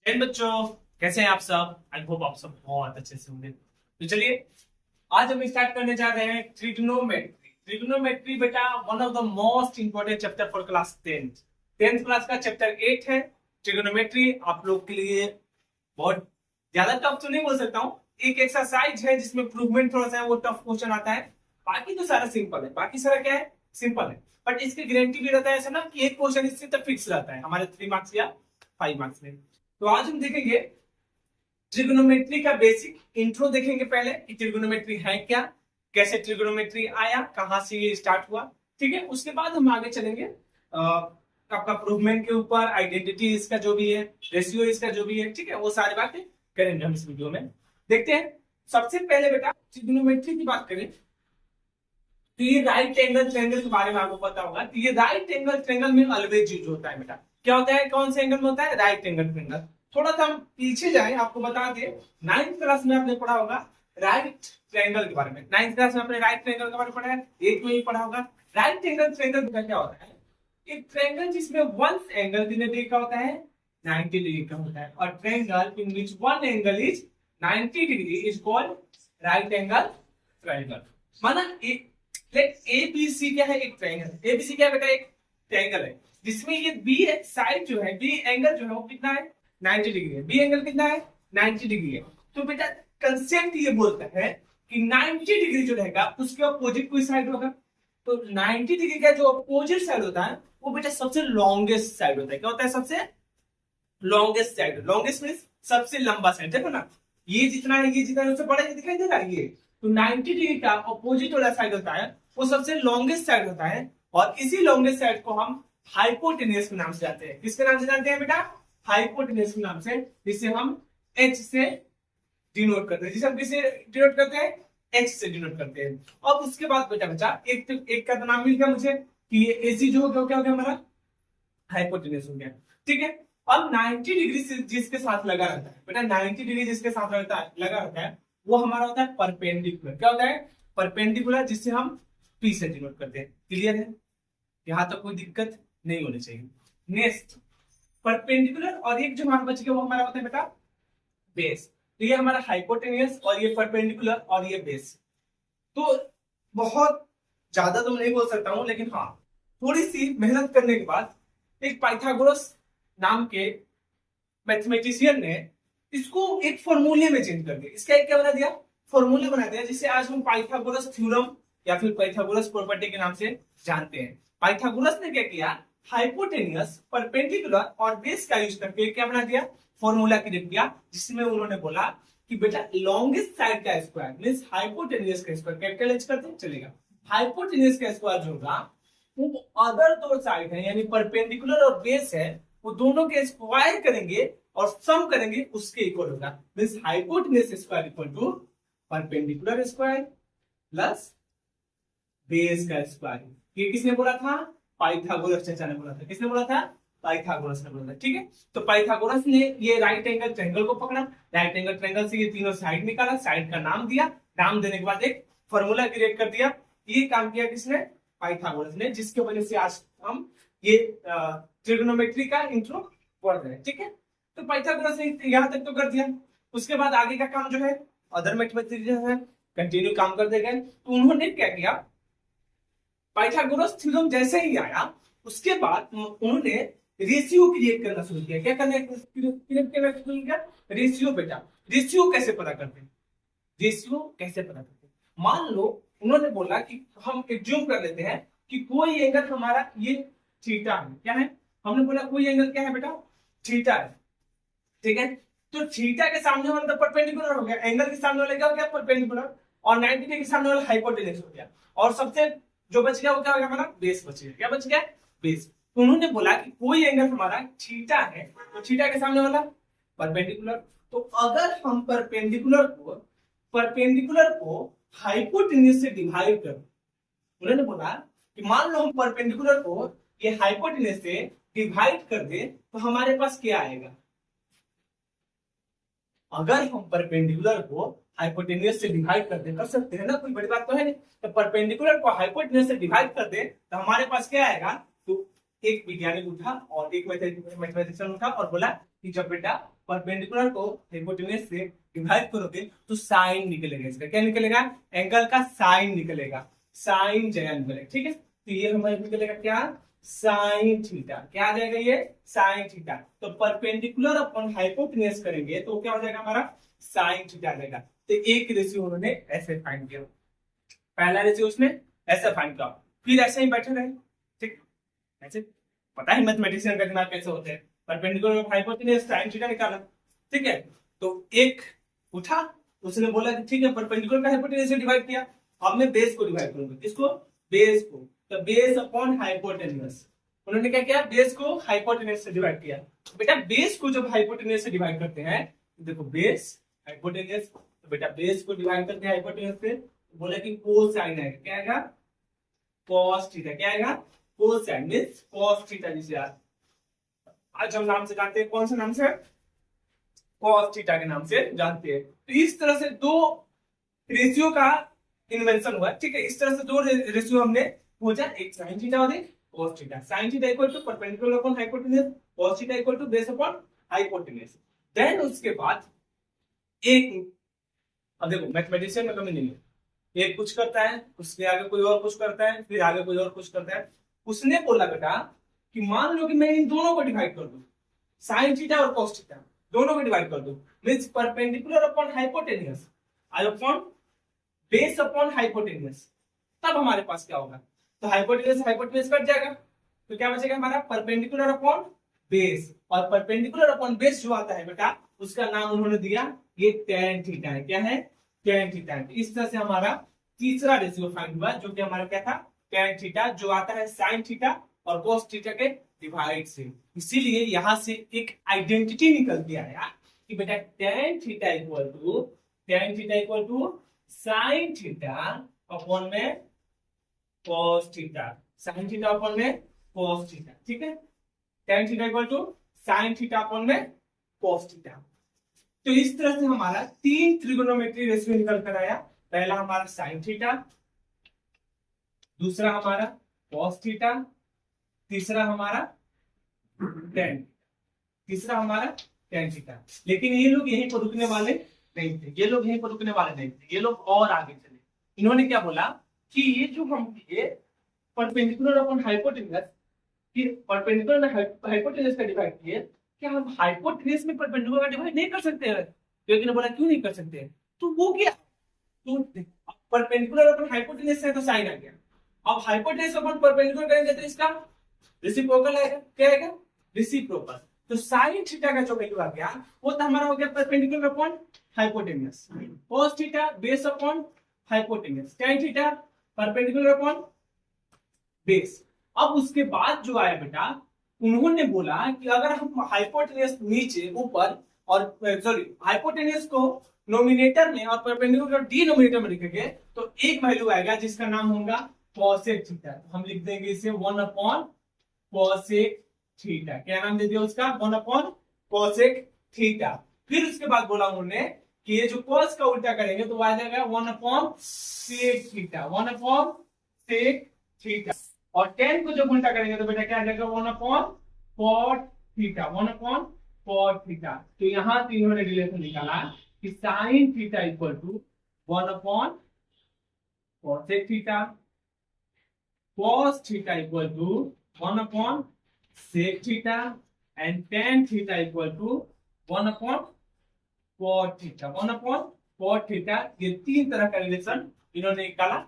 बच्चों, कैसे हैं आप सब? आई होप आप सब बहुत अच्छे से होंगे। तो चलिए, आज हम स्टार्ट करने जा रहे हैं ट्रिग्नोमेट्री। ट्रिग्नोमेट्री बेटा one of the most important chapter for class 10th class का चैप्टर 8 है। ट्रिग्नोमेट्री आप लोग के लिए बहुत ज्यादा टफ तो नहीं बोल सकता हूँ, एक एक्सरसाइज है जिसमें प्रूवमेंट थोड़ा सा वो टफ क्वेश्चन आता है। बाकी तो सारा सिंपल है, बाकी सारा क्या है, सिंपल है। बट इसकी गारंटी भी रहता है ऐसा ना कि एक क्वेश्चन इससे तो फिक्स रहता है हमारे 3 मार्क्स या 5 मार्क्स में। तो आज हम देखेंगे ट्रिगोनोमेट्री का बेसिक इंट्रो, देखेंगे पहले कि ट्रिगोनोमेट्री है क्या, कैसे ट्रिगोनोमेट्री आया, कहां से ये स्टार्ट हुआ। ठीक है, उसके बाद हम आगे चलेंगे आपका प्रूवमेंट के ऊपर, आइडेंटिटी इसका जो भी है, रेशियो इसका जो भी है, ठीक है, वो सारी बातें करेंगे हम इस वीडियो में। देखते हैं, सबसे पहले बेटा ट्रिगोनोमेट्री की बात करें तो ये राइट एंगल ट्रायंगल के बारे में आपको पता होगा। तो ये राइट एंगल ट्रायंगल में ऑलवेज यूज होता है बेटा। क्या होता है, कौन से एंगल में होता है? Right angle triangle. थोड़ा सा हम पीछे जाए, आपको बता दें 9th क्लास में आपने पढ़ा होगा राइट ट्रायंगल के बारे में। 9th क्लास में आपने राइट ट्रायंगल के बारे में पढ़ा है, एक में ही पढ़ा होगा। राइट एंगल ट्रायंगल का क्या होता है? एक ट्रायंगल जिसमें वन एंगल डिग्री का होता है 90 डिग्री का होता है, और triangle in which one angle is 90 degree is called right angle triangle. माना एबीसी क्या है? एक ट्रायंगल। एबीसी क्या है बेटा? एक ट्रायंगल है जिसमें ये बी साइड जो है, बी एंगल जो है वो कितना है? 90 डिग्री है। बी एंगल कितना है? 90 डिग्री है। तो बेटा कंसेप्ट ये बोलता है कि 90 डिग्री जो रहेगा उसके अपोजिट कोई साइड होगा। तो 90 डिग्री का जो अपोजिट साइड होता है वो बेटा सबसे लॉन्गेस्ट साइड होता है। क्या होता है? सबसे लॉन्गेस्ट साइड। लॉन्गेस्ट मींस सबसे लंबा साइड। देखो ना, ये जितना है, ये जितना है, उससे बड़ा दिखाई दे रहा है ये। तो 90 डिग्री का अपोजिट वाला साइड होता है वो सबसे लॉन्गेस्ट साइड होता है, और इसी लॉन्गेस्ट साइड को हम हाइपोटेन्यूज के नाम से जानते हैं। किसके नाम से जानते हैं बेटा? हाइपोटेन्यूज के नाम से, जिसे हम एच से डिनोट करते हैं। जिसे हम किसे डिनोट करते हैं? एच से डिनोट करते हैं। अब उसके बाद बेटा बचा एक का तो नाम मिल गया मुझे कि ये एसी जो हो गया, क्या हो गया हमारा? हाइपोटेन्यूज हो गया। ठीक है, अब 90 डिग्री से जिसके साथ लगा रहता है बेटा, 90 डिग्री जिसके साथ लगा रहता है वो हमारा होता है परपेंडिकुलर। क्या होता है? परपेंडिकुलर, जिससे हम पी से डिनोट करते हैं। क्लियर है? यहां तक कोई दिक्कत नहीं होनी चाहिए। नेक्स्ट, परपेंडिकुलर और एक जो हमारा बच गया वो हमारा होता है बेटा बेस। तो ये हमारा हाइपोटेन्यूज और ये परपेंडिकुलर और ये बेस। तो बहुत ज्यादा तो नहीं बोल सकता हूं, लेकिन हाँ थोड़ी सी मेहनत करने के बाद एक पाइथागोरस नाम के मैथमेटिशियन ने इसको एक फॉर्मूले में चेंज कर दिया। इसका एक क्या बना दिया? फॉर्मूला बना दिया, जिसे आज हम पाइथागोरस थ्योरम या फिर पाइथागोरस प्रॉपर्टी के नाम से जानते हैं। पाइथागोरस ने क्या किया? हाइपोटेन्यूज, परपेंडिकुलर और बेस का यूज करके क्या बना दिया? फॉर्मूला क्रिएट किया, जिसमें उन्होंने बोला कि बेटा लॉन्गेस्ट साइड का स्क्वायर मींस हाइपोटेन्यूज का स्क्वायर, कैपिटल एच करते हैं चलेगा, हाइपोटेन्यूज का स्क्वायर जो होगा वो अदर दो साइड है यानी परपेंडिकुलर और बेस है, वो दोनों के स्क्वायर करेंगे और सम करेंगे, उसके इक्वल होगा। Means hypotenuse square equal to perpendicular square plus base का स्क्वायर। ये किसने बोला था? पाइथागोरस चाचा ने बोला था। किसने बोला था? पाइथागोरस ने बोला था। ठीक है, तो पाइथागोरस ने ये राइट एंगल ट्रायंगल को पकड़ा, राइट एंगल ट्रायंगल से ये तीनों साइड निकाला, साइड का नाम दिया, नाम देने के बाद एक फॉर्मूला क्रिएट कर दिया। ये काम किया किसने? पाइथागोरस ने, जिसकी वजह से आज हम ये ट्रिगोनोमेट्री का इंट्रो पढ़ रहे हैं। ठीक है, तो पाइथागोरस ने यहां तक तो कर दिया। उसके बाद आगे का काम जो है अदर मैथमेटिशियन है कंटिन्यू काम करते गए। तो उन्होंने क्या किया? पाइथागोरस थ्योरम जैसे ही आया उसके बाद उन्होंने रेशियो क्रिएट करना शुरू किया। क्या करना क्रिएट करना शुरू किया? रेशियो। बेटा रेशियो कैसे पता करते हैं? रेशियो कैसे पता करते हैं? मान लो उन्होंने बोला कि हम एज्यूम कर लेते हैं कि कोई एंगल हमारा ये थीटा है। क्या है? हमने बोला कोई एंगल क्या है बेटा? थीटा है। ठीक है, तो थीटा के सामने वाला तो परपेंडिकुलर हो गया, एंगल के सामने वाला क्या हो गया? परपेंडिकुलर, और 90 डिग्री के सामने वाला हाइपोटेन्यूज हो गया, और सबसे जो बच गया वो क्या हो गया? हमारा बेस बच गया। क्या बच गया? बेस। तो उन्होंने बोला कि कोई एंगल हमारा थीटा है, तो थीटा के सामने वाला परपेंडिकुलर। तो अगर हम परपेंडिकुलर को हाइपोटेन्यूज से डिवाइड कर, उन्होंने बोला कि मान लो हम परपेंडिकुलर को ये हाइपोटेन्यूज से डिवाइड कर दे तो हमारे पास क्या आएगा? अगर हम परपेंडिकुलर को हाइपोटेन्यूज से डिवाइड कर सकते हैं ना, कोई बड़ी बात तो है नहीं। तो परपेंडिकुलर को हाइपोटेन्यूज से डिवाइड कर दे तो हमारे पास क्या आएगा? तो एक वैज्ञानिक उठा और एक मैथमेटिशियन उठा और बोला कि जब बेटा परपेंडिकुलर को हाइपोटेन्यूज से डिवाइड करोगे तो साइन निकलेगा। इसका क्या निकलेगा? एंगल का साइन निकलेगा, साइन जगह निकलेगा। ठीक है, तो ये हमारे निकलेगा क्या? Sine theta. क्या आ जाएगा? ये साइन थीटा। तो परपेंडिकुलर अपन हाइपोटेन्यूज करेंगे तो क्या हो जाएगा हमारा? साइन थीटा आ जाएगा। तो एक रेशियो उन्होंने ऐसे फाइंड किया, पहला रेशियो उसने ऐसे फाइंड किया, फिर ऐसे ही बैठे रहे। ठीक, ऐसे पता है मैथमेटिशियन का दिमाग कैसे होते हैं। Perpendicular of hypotenuse sine theta निकाला। ठीक है, तो एक उठा, उसने बोला कि ठीक है परपेंडिकुलर का हाइपोटेन्यूज से डिवाइड किया, अब मैं बेस को डिवाइड करूंगा। किसको? बेस को। तो बेस अपॉन हाइपोटेन्यूज, उन्होंने क्या किया? बेस को हाइपोटेन्यूज से डिवाइड किया। बेटा बेस को जब हाइपोटेन्यूज से डिवाइड करते हैं, देखो बेस हाइपोटेन्यूज, तो बेटा बेस को डिवाइड करते हैं हाइपोटेन्यूज से, बोला कि कोसाइन आएगा। क्या आएगा? cos theta. क्या आएगा? Cosine means cos theta. जिसे आज हम नाम से जानते हैं, कौन से नाम से? cos थीटा के नाम से जानते हैं। तो इस तरह से दो रेशियो का इन्वेंशन हुआ। ठीक है, इस तरह से दो रेशियो हमने खोजा, एक sin थीटा और एक cos theta. sin theta equal to perpendicular upon hypotenuse, cos theta equal to base upon hypotenuse. Then उसके बाद एक, अब देखो मैथमेटिशियन में कमी नहीं है, एक कुछ करता है, उसके आगे कोई और कुछ करता है, फिर आगे कोई और कुछ करता है। उसने बोला बेटा कि मान लो कि मैं इन दोनों को डिवाइड कर दूं, sin थीटा और cos थीटा दोनों को डिवाइड कर दूं, means perpendicular upon hypotenuse upon base upon hypotenuse, तब हमारे पास क्या होगा? तो हाइपोटेन्यूज कट जाएगा, तो क्या बचेगा हमारा? Perpendicular upon base. और परपेंडिकुलर अपॉन बेस जो आता है बेटा, उसका नाम उन्होंने दिया ये tan थीटा है। क्या है? tan थीटा है। इस तरह से हमारा तीसरा रेशियो फाइंड हुआ, जो कि हमारा क्या था? tan थीटा, जो आता है sin थीटा और cos थीटा के डिवाइड से। इसीलिए यहां से एक आइडेंटिटी निकल के आया कि बेटा tan theta equal to sin theta upon में cos theta, sin theta upon में cos थीटा। ठीक है, tan theta equal to sin theta upon में cos थीटा। तो इस तरह से हमारा तीन ट्रिगोनोमेट्री रेशियो निकल कर आया। पहला हमारा sin थीटा, दूसरा हमारा cos थीटा, तीसरा हमारा tan थीटा। लेकिन ये लोग यहीं पर रुकने वाले नहीं थे, ये लोग और आगे चले। इन्होंने क्या बोला कि ये जो हम परपेंडिकुलर अपॉन हाइपोटेन्यूज, फिर परपेंडिकुलर हाइपोटेन्यूज का डिवाइड किए, क्या हम हाइपोटेन्यूज में परपेंडिकुलर का डिवाइड नहीं कर सकते हैं? क्योंकि बोला क्यों नहीं कर सकते? तो वो क्या, तो परपेंडिकुलर अपॉन हाइपोटेन्यूज से तो साइन आ गया, अब हाइपोटेन्यूज अपॉन परपेंडिकुलर करेंगे तो इसका रेसिप्रोकल आएगा। क्या आएगा? रेसिप्रोकल। तो साइन थीटा का जो वैल्यू आ गया वो तो हमारा हो गया perpendicular upon hypotenuse, cos theta base upon hypotenuse, tan theta perpendicular upon base. अब उसके बाद जो आया बेटा, उन्होंने बोला कि अगर हम हाइपोटेन्यूज नीचे ऊपर और हाइपोटेन्यूज को नोमिनेटर में और परपेंडिकुलर डिनोमिनेटर में लिखेंगे तो एक वैल्यू आएगा जिसका नाम होगा cosec थीटा। हम लिख देंगे इसे 1 अपॉन cosec थीटा। क्या नाम दे दिया उसका? 1 अपॉन cosec थीटा। फिर उसके बाद बोला उन्होंने कि ये जो cos का उल्टा करेंगे तो आ जाएगा 1 upon sec theta, 1 upon sec theta. और tan को जब उल्टा करेंगे तो बेटा क्या आ जाएगा? 1 upon cot theta, 1 upon cot theta. तो यहां से इन्होंने रिलेशन निकाला कि sin theta equal to 1 upon cosec theta, cos theta equal to 1 upon sec theta and tan theta equal to 1 upon cot theta, 1 upon cot theta. ये तीन तरह का रिलेशन इन्होंने निकाला।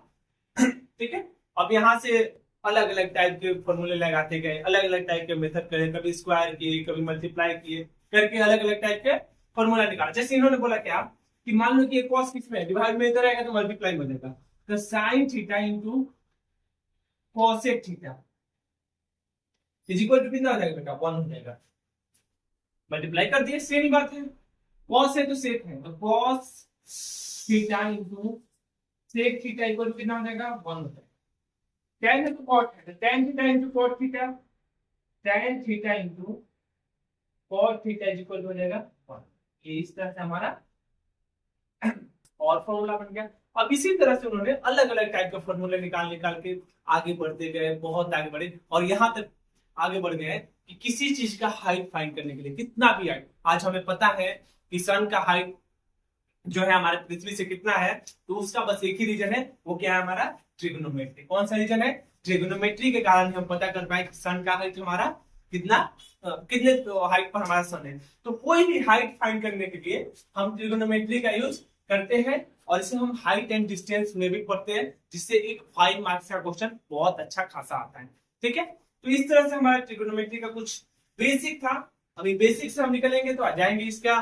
ठीक है, अब यहां से अलग अलग टाइप के फॉर्मूले लगाते गए, अलग अलग टाइप के मेथड करे, कभी स्क्वायर किए, कभी मल्टीप्लाई किए, करके अलग अलग टाइप के फॉर्मूला निकाला। जैसे इन्होंने बोला क्या कि मान लो कि cos किस में डिवाइड में इधर आएगा तो मल्टीप्लाई में देगा, तो sin theta into cosec theta is equal to कितना आ जाएगा बेटा? 1 हो जाएगा। मल्टीप्लाई कर दिए, सेम ही बात है, cos है तो sec है, तो cos theta into sec theta equal to कितना हो जाएगा? 1 हो जाएगा। tan है तो cot है, तो tan theta into cot theta, tan theta into cot theta is equal हो जाएगा 1। ये इस तरह से हमारा और फॉर्मूला बन गया। अब इसी तरह से उन्होंने अलग अलग टाइप के फॉर्मूले निकाल के आगे बढ़ते गए, बहुत आगे बढ़े, और यहाँ तक आगे बढ़ गए हैं कि किसी चीज का हाइट फाइंड करने के लिए, कितना भी हाइट, आज हमें पता है कि सन का हाइट जो है हमारे पृथ्वी से कितना है, तो उसका बस एक ही रीजन है, वो क्या है हमारा ट्रिग्नोमेट्री। कौन सा रीजन है? ट्रिग्नोमेट्री के कारण हम पता कर पाए कि सन का हाइट हमारा कितना, कितने हाइट पर हमारा सन है। तो कोई भी हाइट फाइंड करने के लिए हम ट्रिग्नोमेट्री का यूज करते हैं, और इसे हम हाइट एंड डिस्टेंस में भी पढ़ते हैं, जिससे एक 5 मार्क्स का क्वेश्चन बहुत अच्छा खासा आता है। ठीक है, तो इस तरह से हमारा ट्रिग्नोमेट्री का कुछ बेसिक था। अभी बेसिक से हम निकलेंगे तो आ जाएंगे इसका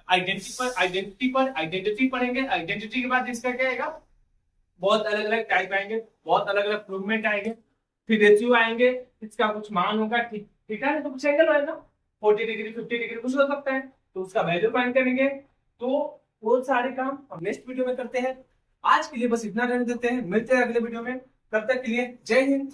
आइडेंटिटी पढ़ेंगे। आइडेंटिटी के बाद इसका क्या आएगा, बहुत अलग अलग टाइप आएंगे, बहुत अलग अलग प्रूवमेंट आएंगे, फिर रेशियो आएंगे, इसका कुछ मान होगा, ठीक ठीक है, तो कुछ एंगल होगा 40 डिग्री 50 डिग्री कुछ हो सकता है, तो उसका वैल्यू फाइंड करेंगे। तो वो सारे काम हम नेक्स्ट वीडियो में करते हैं। आज के लिए बस इतना रहने देते हैं, मिलते हैं अगले वीडियो में। तब तक के लिए जय हिंद।